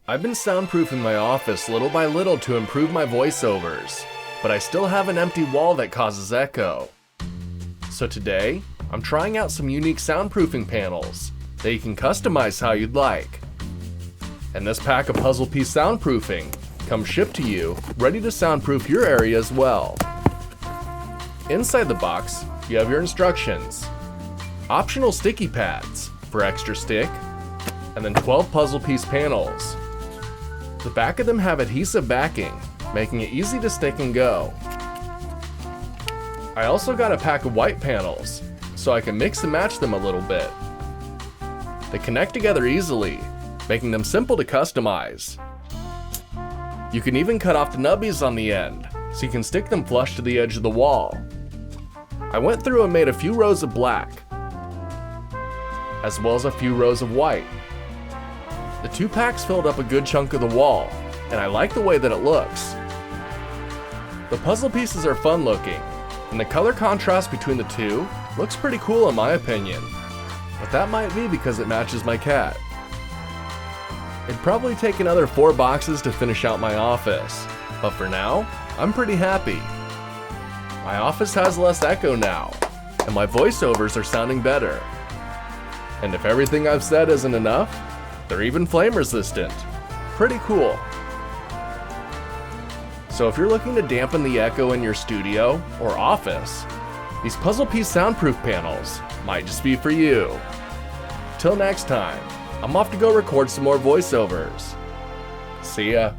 I've been soundproofing my office little by little to improve my voiceovers, but I still have an empty wall that causes echo. So today, I'm trying out some unique soundproofing panels that you can customize how you'd like. And this pack of puzzle piece soundproofing comes shipped to you, ready to soundproof your area as well. Inside the box, you have your instructions, optional sticky pads for extra stick, and then 12 puzzle piece panels. The back of them have adhesive backing, making it easy to stick and go. I also got a pack of white panels, so I can mix and match them a little bit. They connect together easily, making them simple to customize. You can even cut off the nubbies on the end, so you can stick them flush to the edge of the wall. I went through and made a few rows of black, as well as a few rows of white. The two packs filled up a good chunk of the wall, and I like the way that it looks. The puzzle pieces are fun looking, and the color contrast between the two looks pretty cool in my opinion, but that might be because it matches my cat. It'd probably take another 4 boxes to finish out my office, but for now, I'm pretty happy. My office has less echo now, and my voiceovers are sounding better. And if everything I've said isn't enough, they're even flame resistant. Pretty cool. So if you're looking to dampen the echo in your studio or office, these puzzle piece soundproof panels might just be for you. Till next time, I'm off to go record some more voiceovers. See ya.